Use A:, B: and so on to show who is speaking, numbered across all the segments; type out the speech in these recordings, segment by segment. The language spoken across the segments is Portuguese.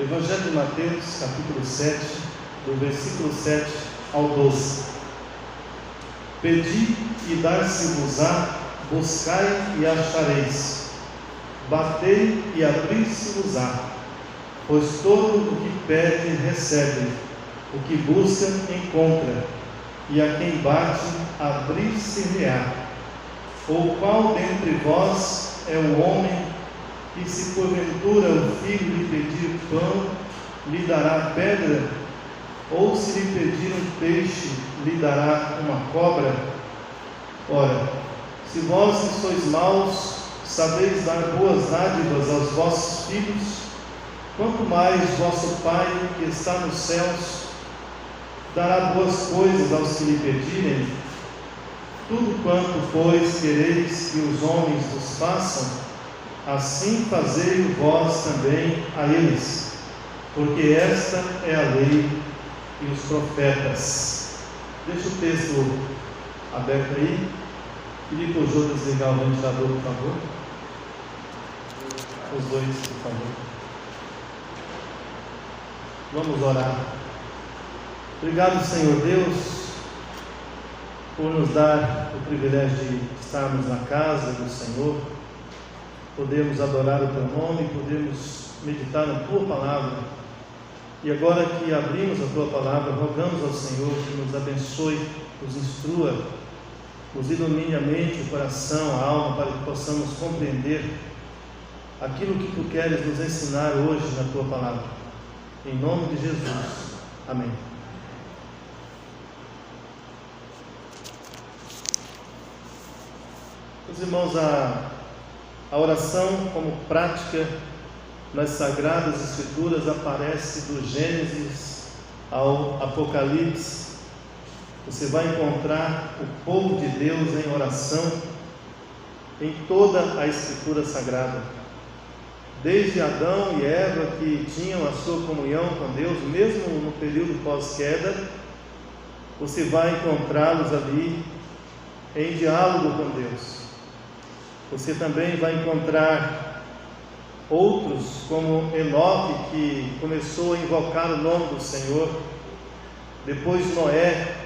A: Evangelho de Mateus, capítulo 7, do versículo 7 ao 12. Pedi e dar-se-vos-á, buscai e achareis, batei e abrir-se-vos-á, pois todo o que pede recebe, o que busca encontra, e a quem bate abrir-se-lhe-á. Ou qual dentre vós é o homem que, se porventura o filho lhe pedir pão, lhe dará pedra? Ou se lhe pedir um peixe, lhe dará uma cobra? Ora, se vós que sois maus, sabeis dar boas dádivas aos vossos filhos, quanto mais vosso Pai que está nos céus dará boas coisas aos que lhe pedirem. Tudo quanto, pois, quereis que os homens vos façam, assim fazei vós também a eles, porque esta é a lei e os profetas. Deixa o texto aberto aí. Pedir para o Jô desligar o ventilador, por favor. Os dois, por favor. Vamos orar. Obrigado, Senhor Deus, por nos dar o privilégio de estarmos na casa do Senhor, podemos adorar o Teu nome, podemos meditar na Tua palavra. E agora que abrimos a Tua palavra, rogamos ao Senhor que nos abençoe, nos instrua, nos ilumine a mente, o coração, a alma, para que possamos compreender aquilo que Tu queres nos ensinar hoje na Tua palavra. Em nome de Jesus. Amém. Meus irmãos, a oração como prática nas Sagradas Escrituras aparece do Gênesis ao Apocalipse. Você vai encontrar o povo de Deus em oração em toda a Escritura Sagrada. Desde Adão e Eva, que tinham a sua comunhão com Deus, mesmo no período pós-queda, você vai encontrá-los ali em diálogo com Deus. Você também vai encontrar outros, como Enoque, que começou a invocar o nome do Senhor. Depois Noé,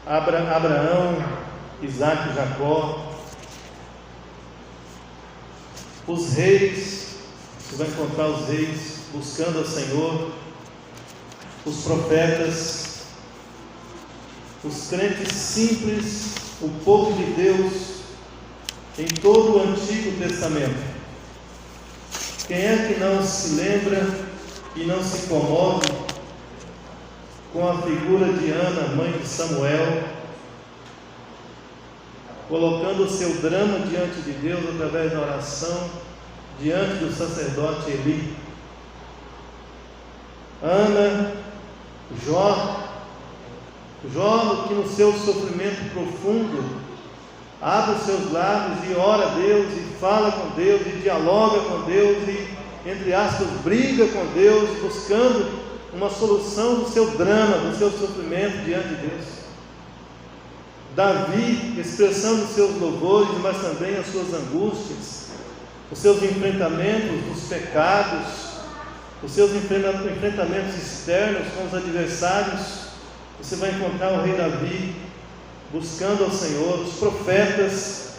A: Abraão, Isaac e Jacó. Os reis, você vai encontrar os reis buscando ao Senhor. Os profetas, os crentes simples, o povo de Deus, em todo o Antigo Testamento. Quem é que não se lembra e não se comove com a figura de Ana, mãe de Samuel, colocando o seu drama diante de Deus através da oração, diante do sacerdote Eli? Ana, Jó, que no seu sofrimento profundo abre os seus lábios e ora a Deus, e fala com Deus, e dialoga com Deus, e, entre aspas, briga com Deus, buscando uma solução do seu drama, do seu sofrimento diante de Deus. Davi, expressando os seus louvores, mas também as suas angústias, os seus enfrentamentos dos pecados, os seus enfrentamentos externos com os adversários. Você vai encontrar o rei Davi buscando ao Senhor. Os profetas,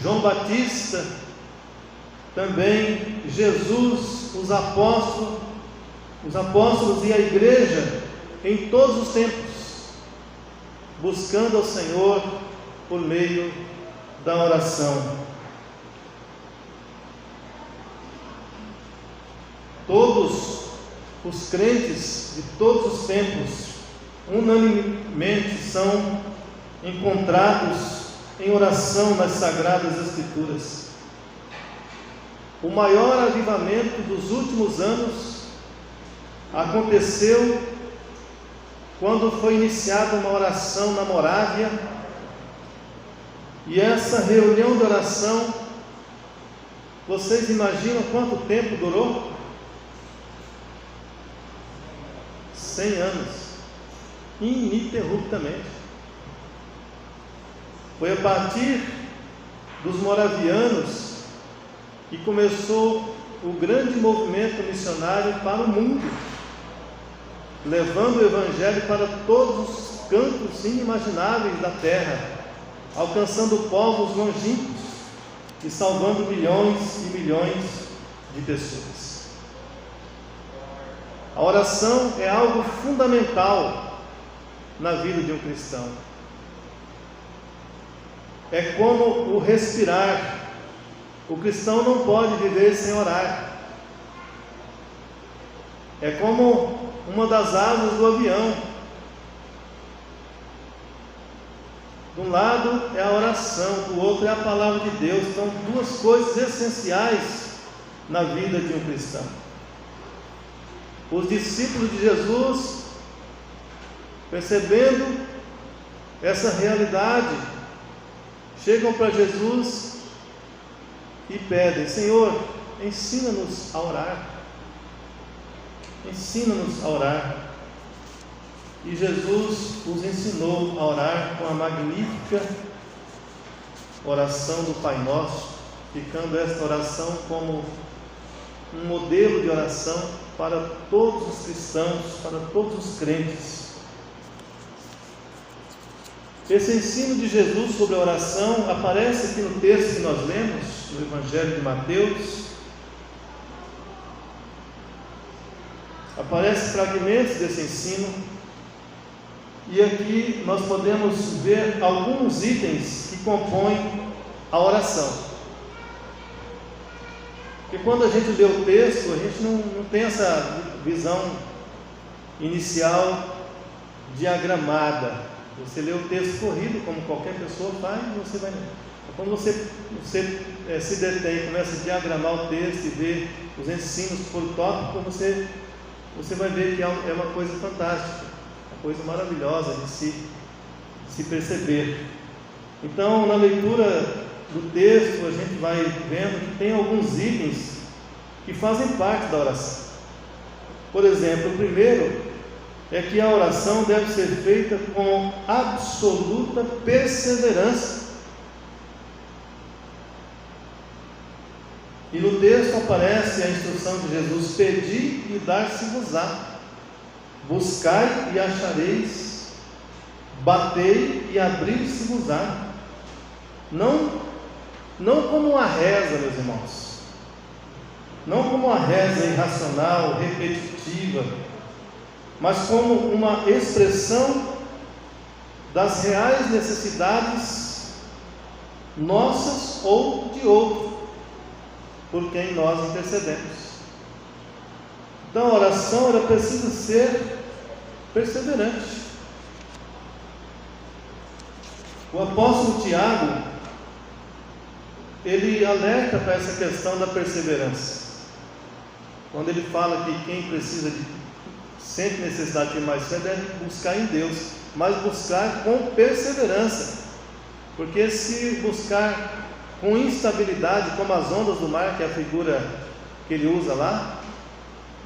A: João Batista, também Jesus, os apóstolos e a igreja em todos os tempos, buscando ao Senhor por meio da oração. Todos os crentes de todos os tempos unanimemente são encontrados em oração nas Sagradas Escrituras. O maior avivamento dos últimos anos aconteceu quando foi iniciada uma oração na Morávia, e essa reunião de oração, vocês imaginam quanto tempo durou? 100 anos, ininterruptamente. Foi a partir dos moravianos que começou o grande movimento missionário para o mundo, levando o Evangelho para todos os cantos inimagináveis da terra, alcançando povos longínquos e salvando milhões e milhões de pessoas. A oração é algo fundamental na vida de um cristão. É como o respirar. O cristão não pode viver sem orar. É como uma das asas do avião. De um lado é a oração, do outro é a palavra de Deus. São duas coisas essenciais na vida de um cristão. Os discípulos de Jesus, percebendo essa realidade, chegam para Jesus e pedem: Senhor, ensina-nos a orar. Ensina-nos a orar. E Jesus os ensinou a orar com a magnífica oração do Pai Nosso, ficando esta oração como um modelo de oração para todos os cristãos, para todos os crentes. Esse ensino de Jesus sobre a oração aparece aqui no texto que nós lemos, no Evangelho de Mateus. Aparecem fragmentos desse ensino, e aqui nós podemos ver alguns itens que compõem a oração. Porque quando a gente lê o texto, a gente não tem essa visão inicial diagramada. Você lê o texto corrido, como qualquer pessoa faz, e você vai ler. Quando você se detém e começa a diagramar o texto e ver os ensinos por tópico, você vai ver que é uma coisa fantástica, uma coisa maravilhosa de se perceber. Então, na leitura do texto, a gente vai vendo que tem alguns itens que fazem parte da oração. Por exemplo, o primeiro é que a oração deve ser feita com absoluta perseverança. E no texto aparece a instrução de Jesus: pedi e dar-se-vos-á, buscai e achareis, batei e abrir-se-vos-á. Não como uma reza, meus irmãos, não como uma reza irracional, repetitiva, mas como uma expressão das reais necessidades nossas ou de outro, por quem nós intercedemos. Então a oração, ela precisa ser perseverante. O apóstolo Tiago, ele alerta para essa questão da perseverança, quando ele fala que quem sente necessidade de ter mais fé deve buscar em Deus, mas buscar com perseverança, porque se buscar com instabilidade, como as ondas do mar, que é a figura que ele usa lá,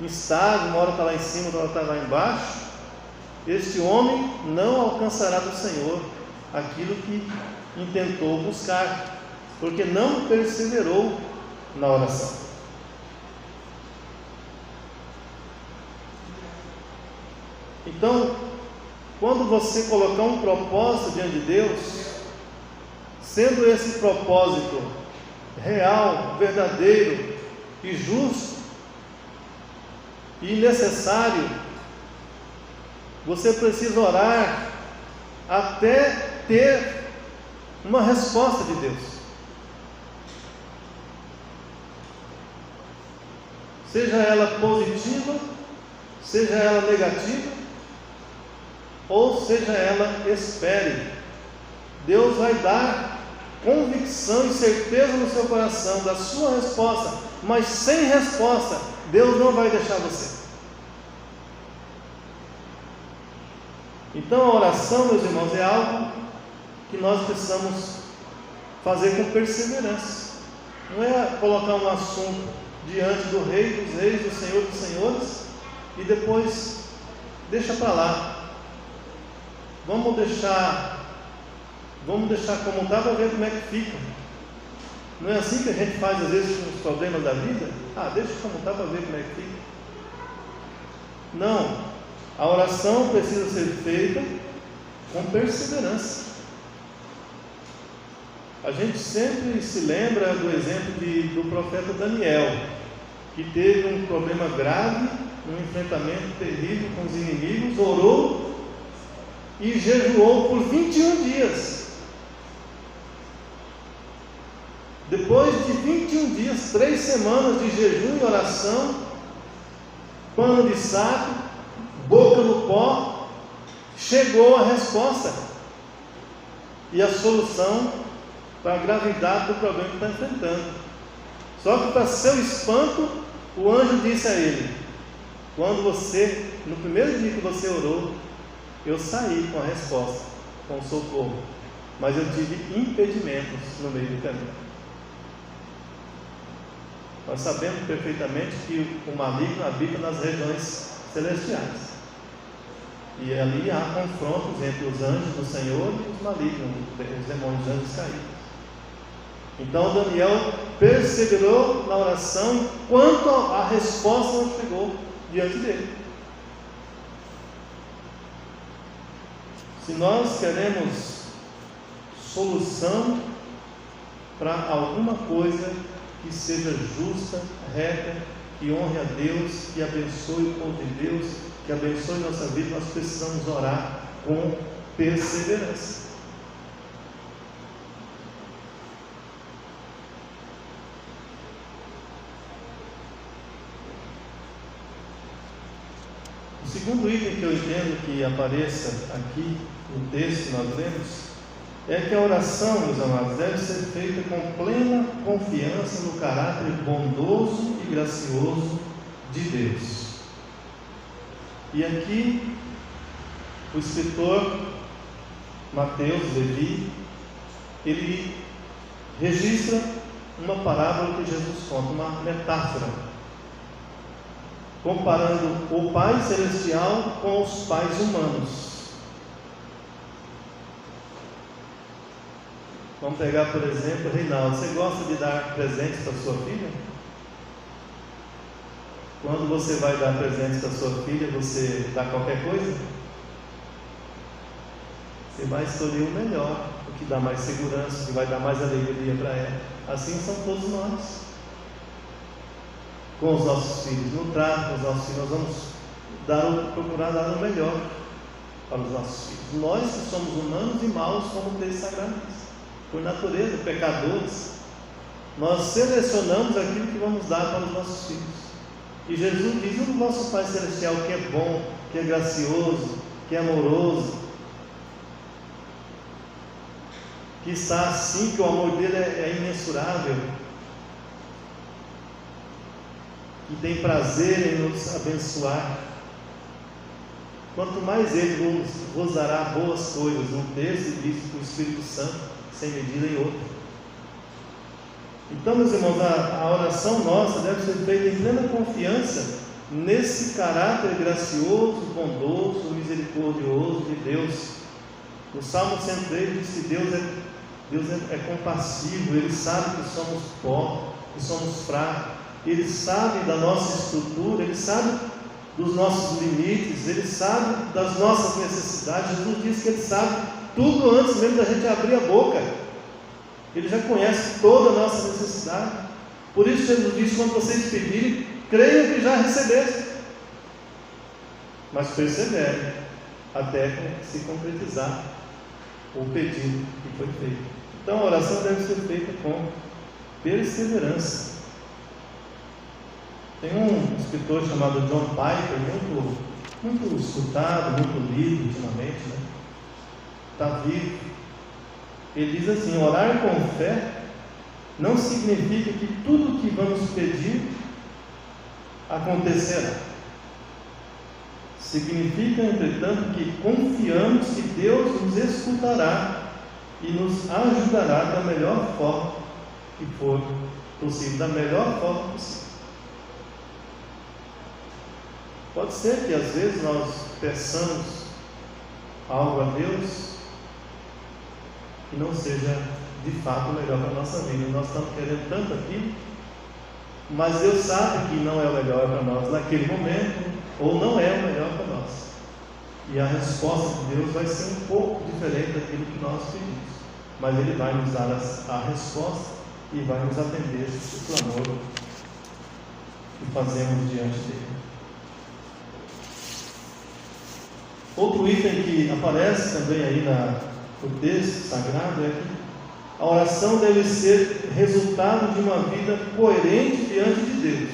A: instável, uma hora está lá em cima, outra hora está lá embaixo, este homem não alcançará do Senhor aquilo que intentou buscar, porque não perseverou na oração. Então, quando você colocar um propósito diante de Deus, sendo esse propósito real, verdadeiro e justo e necessário, você precisa orar até ter uma resposta de Deus. Seja ela positiva, seja ela negativa, ou seja ela espere. Deus vai dar convicção e certeza no seu coração da sua resposta, mas sem resposta, Deus não vai deixar você. Então a oração, meus irmãos, é algo que nós precisamos fazer com perseverança. Não é colocar um assunto diante do Rei dos Reis, do Senhor dos Senhores, e depois deixa para lá. Vamos deixar como está para ver como é que fica. Não é assim que a gente faz às vezes com os problemas da vida? Deixa eu comentar para ver como é que fica. Não, a oração precisa ser feita com perseverança. A gente sempre se lembra do exemplo do profeta Daniel, que teve um problema grave, um enfrentamento terrível com os inimigos, orou e jejuou por 21 dias. Depois de 21 dias, 3 semanas de jejum e oração, pano de saco, boca no pó, chegou a resposta e a solução para a gravidade do problema que está enfrentando. Só que, para seu espanto, o anjo disse a ele: no primeiro dia que você orou, eu saí com a resposta, com o socorro, mas eu tive impedimentos no meio do caminho. Nós sabemos perfeitamente que o maligno habita nas regiões celestiais, e ali há confrontos entre os anjos do Senhor e os malignos, os demônios, os anjos caídos. Então Daniel perseverou na oração enquanto a resposta não chegou diante dele. Se nós queremos solução para alguma coisa que seja justa, reta, que honre a Deus, que abençoe o povo de Deus, que abençoe nossa vida, nós precisamos orar com perseverança. O segundo item que eu entendo que apareça aqui no texto que nós lemos é que a oração, meus amados, deve ser feita com plena confiança no caráter bondoso e gracioso de Deus. E aqui o escritor Mateus, Levi, ele registra uma parábola que Jesus conta, uma metáfora, comparando o Pai Celestial com os pais humanos. Vamos pegar, por exemplo, Reinaldo. Você gosta de dar presentes para sua filha? Quando você vai dar presentes para sua filha, você dá qualquer coisa? Você vai escolher o melhor, o que dá mais segurança, o que vai dar mais alegria para ela. Assim são todos nós. Com os nossos filhos, no trato com os nossos filhos, nós vamos procurar dar o melhor para os nossos filhos. Nós que somos humanos e maus, somos desagradáveis, por natureza, pecadores. Nós selecionamos aquilo que vamos dar para os nossos filhos. E Jesus diz: o nosso Pai Celestial, que é bom, que é gracioso, que é amoroso, que está assim, que o amor dele é imensurável, que tem prazer em nos abençoar. Quanto mais Ele vos dará boas coisas, um texto diz que o Espírito Santo, sem medida em outro. Então, meus irmãos, a oração nossa deve ser feita em plena confiança nesse caráter gracioso, bondoso, misericordioso de Deus. O Salmo 103 diz que Deus é compassivo, Ele sabe que somos pó, que somos fracos, Ele sabe da nossa estrutura, Ele sabe dos nossos limites, Ele sabe das nossas necessidades. Jesus diz que Ele sabe tudo antes mesmo da gente abrir a boca. Ele já conhece toda a nossa necessidade. Por isso Jesus diz: quando vocês pedirem, creiam que já receberam, mas perseverem até se concretizar o pedido que foi feito. Então a oração deve ser feita com perseverança. Tem um escritor chamado John Piper, muito escutado, muito lido ultimamente, né? Está vivo. Ele diz assim: orar com fé não significa que tudo o que vamos pedir acontecerá. Significa, entretanto, que confiamos que Deus nos escutará e nos ajudará da melhor forma que for possível, da melhor forma possível. Pode ser que às vezes nós peçamos algo a Deus que não seja de fato o melhor para a nossa vida. Nós estamos querendo tanto aqui, mas Deus sabe que não é o melhor para nós naquele momento, ou não é o melhor para nós. E a resposta de Deus vai ser um pouco diferente daquilo que nós pedimos, mas Ele vai nos dar a resposta e vai nos atender esse clamor que fazemos diante dele. Outro item que aparece também aí no texto sagrado é que a oração deve ser resultado de uma vida coerente diante de Deus.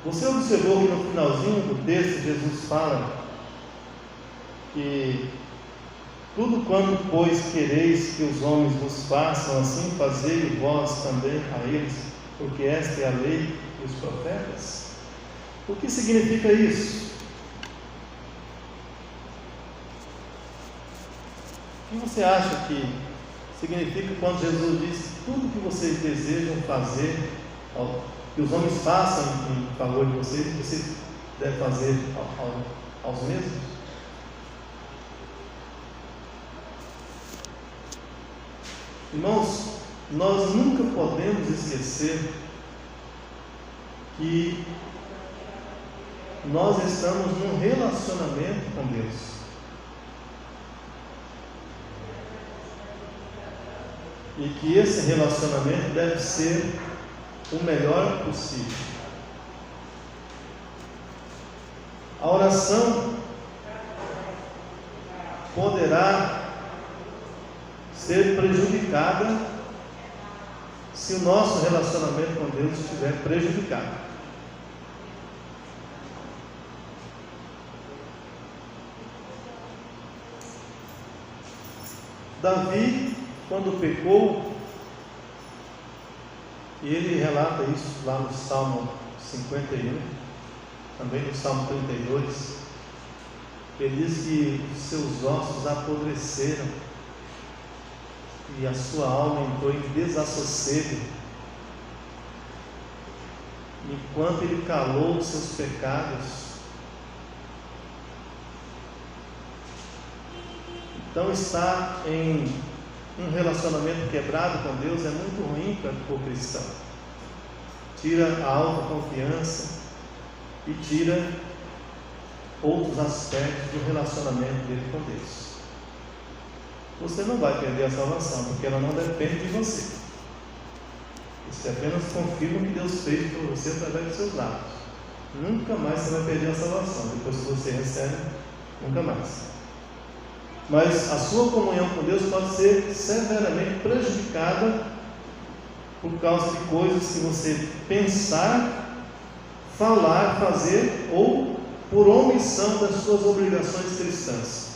A: Você observou que no finalzinho do texto Jesus fala que tudo quanto, pois, quereis que os homens vos façam, assim fazei vós também a eles, porque esta é a lei e os profetas. O que significa isso? O que você acha que significa quando Jesus diz tudo que vocês desejam fazer, que os homens façam em favor de vocês, que vocês devem fazer aos mesmos? Irmãos, nós nunca podemos esquecer que nós estamos num relacionamento com Deus. E que esse relacionamento deve ser o melhor possível. A oração poderá ser prejudicada se o nosso relacionamento com Deus estiver prejudicado. Davi, quando pecou, e ele relata isso lá no Salmo 51, também no Salmo 32, ele diz que os seus ossos apodreceram e a sua alma entrou em desassossego, enquanto ele calou os seus pecados. Então, estar em um relacionamento quebrado com Deus é muito ruim para o cristão. Tira a autoconfiança e tira outros aspectos do relacionamento dele com Deus. Você não vai perder a salvação, porque ela não depende de você. Isso apenas confirma o que Deus fez por você através dos seus lábios. Nunca mais você vai perder a salvação. Depois que você recebe, nunca mais. Mas a sua comunhão com Deus pode ser severamente prejudicada por causa de coisas que você pensar, falar, fazer, ou por omissão das suas obrigações cristãs.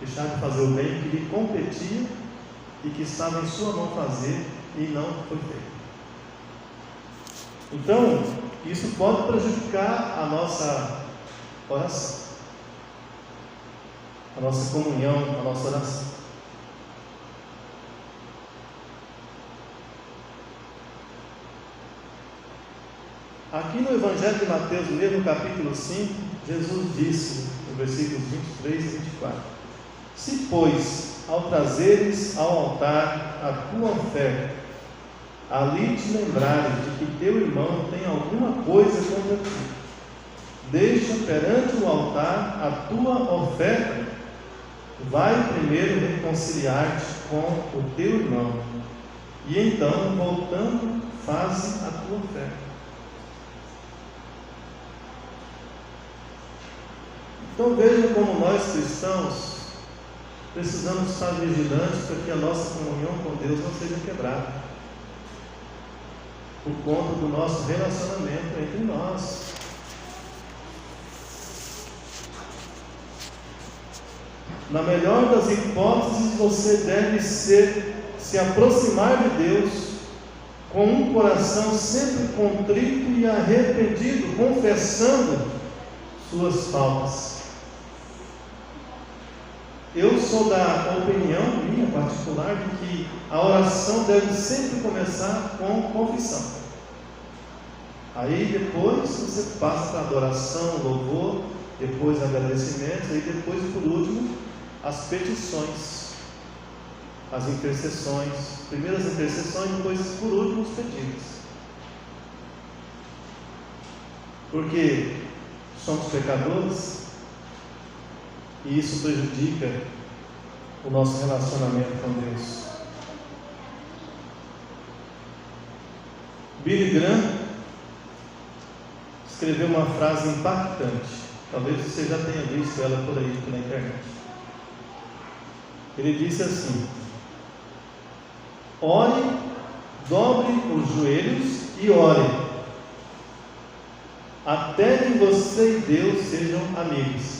A: Deixar de fazer o bem que lhe competia e que estava em sua mão fazer e não foi feito. Então, isso pode prejudicar a nossa oração, a nossa comunhão, a nossa oração. Aqui no Evangelho de Mateus, mesmo capítulo 5, Jesus disse, no versículos 23 e 24: Se, pois, ao trazeres ao altar a tua oferta, ali te lembrares de que teu irmão tem alguma coisa contra ti, deixa perante o altar a tua oferta, vai primeiro reconciliar-te com o teu irmão, e então, voltando, faze a tua oferta. Então veja como nós cristãos precisamos estar vigilantes para que a nossa comunhão com Deus não seja quebrada, por conta do nosso relacionamento entre nós. Na melhor das hipóteses, você deve se aproximar de Deus com um coração sempre contrito e arrependido, confessando suas faltas. Eu sou da opinião minha particular de que a oração deve sempre começar com confissão. Aí depois você passa para adoração, louvor, depois agradecimento, e depois, por último, as petições, as intercessões, primeiro as intercessões, depois por último os pedidos. Porque somos pecadores e isso prejudica o nosso relacionamento com Deus. Billy Graham escreveu uma frase impactante. Talvez você já tenha visto ela por aí na internet. Ele disse assim: ore, dobre os joelhos e ore, até que você e Deus sejam amigos.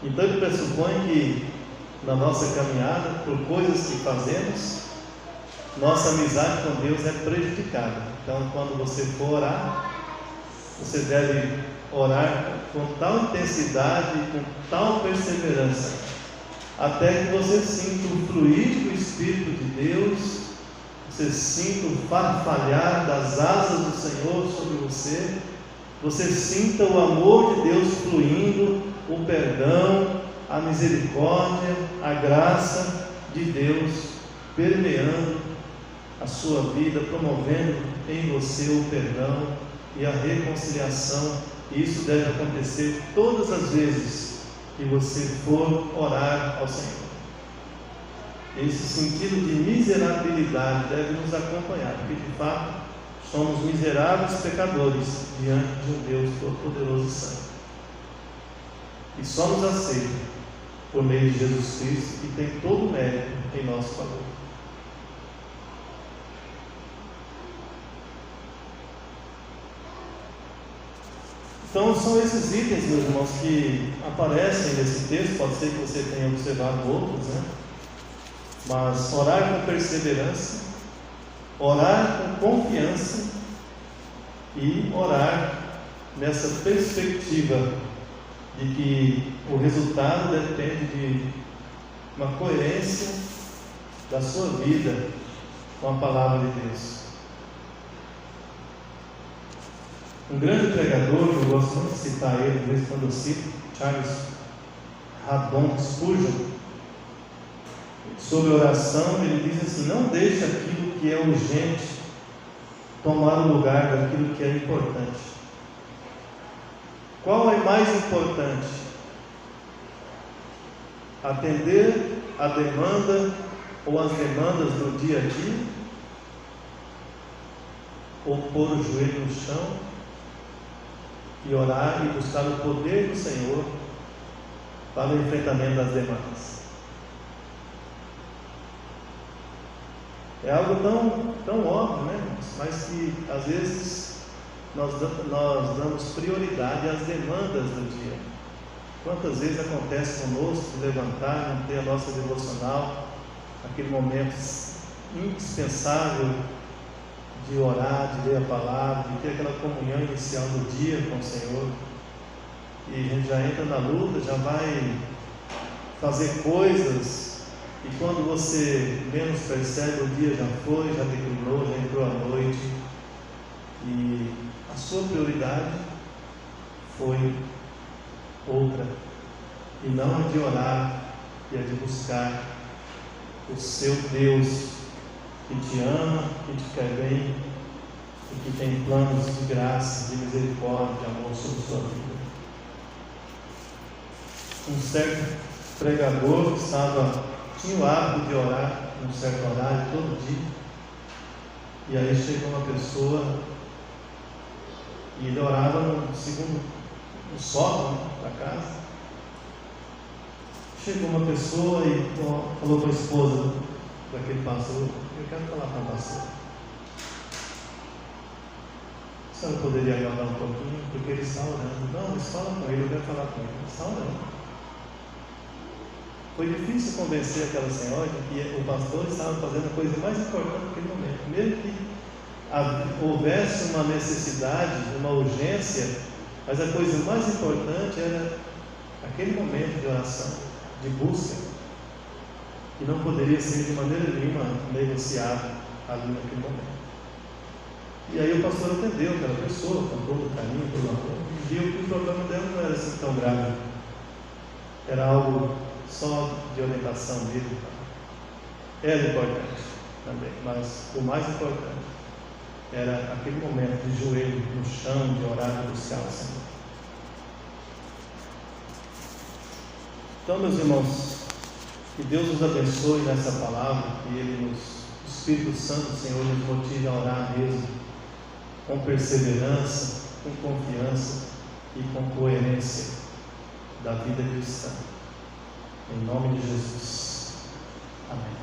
A: Então ele pressupõe que na nossa caminhada, por coisas que fazemos, nossa amizade com Deus é prejudicada. Então, quando você for orar, você deve orar com tal intensidade, com tal perseverança, até que você sinta o fluir do Espírito de Deus, você sinta o farfalhar das asas do Senhor sobre você, você sinta o amor de Deus fluindo, o perdão, a misericórdia, a graça de Deus permeando a sua vida, promovendo em você o perdão e a reconciliação. E isso deve acontecer todas as vezes que você for orar ao Senhor. Esse sentido de miserabilidade deve nos acompanhar, porque de fato somos miseráveis pecadores diante de um Deus todo-poderoso e santo. E só nos aceita por meio de Jesus Cristo, que tem todo o mérito em nosso favor. Então são esses itens, meus irmãos, que aparecem nesse texto. Pode ser que você tenha observado outros, né? Mas orar com perseverança, orar com confiança e orar nessa perspectiva de que o resultado depende de uma coerência da sua vida com a palavra de Deus. Um grande pregador, eu gosto muito de citar ele, de vez em quando eu cito, Charles Haddon Spurgeon, sobre oração, ele diz assim: não deixe aquilo que é urgente tomar o lugar daquilo que é importante. Qual é mais importante? Atender a demanda ou as demandas do dia a dia? Ou pôr o joelho no chão e orar e buscar o poder do Senhor para o enfrentamento das demandas? É algo tão óbvio, né? Mas que às vezes nós damos prioridade às demandas do dia. Quantas vezes acontece conosco levantar, não ter a nossa devocional, aquele momento indispensável de orar, de ler a palavra, de ter aquela comunhão inicial do dia com o Senhor, e a gente já entra na luta, já vai fazer coisas, e quando você menos percebe, o dia já foi, já declinou, já entrou a noite, e a sua prioridade foi outra, e não a de orar, e a de buscar o seu Deus, que te ama, que te quer bem, e que tem planos de graça, de misericórdia, de amor sobre a sua vida. Um certo pregador tinha o hábito de orar num certo horário, todo dia, e aí chegou uma pessoa, e ele orava no sótão da casa. Chegou uma pessoa e falou com a esposa daquele pastor: eu quero falar com o pastor. A senhora poderia aguardar um pouquinho, porque ele está orando. Não, mas fala com ele, eu quero falar com ele. Ele está orando. Foi difícil convencer aquela senhora de que o pastor estava fazendo a coisa mais importante naquele momento. Mesmo que houvesse uma necessidade, uma urgência, mas a coisa mais importante era aquele momento de oração, de busca, que não poderia ser de maneira nenhuma negociado ali naquele momento. E aí o pastor atendeu aquela pessoa com todo carinho, todo amor, e viu que o problema dela não era assim tão grave. Era algo só de orientação dele. Era importante também, mas o mais importante era aquele momento de joelho no chão, de orar e buscar o Senhor. Então, meus irmãos, que Deus nos abençoe nessa palavra, que o Espírito Santo do Senhor nos motive a orar mesmo, com perseverança, com confiança e com coerência da vida cristã. Em nome de Jesus. Amém.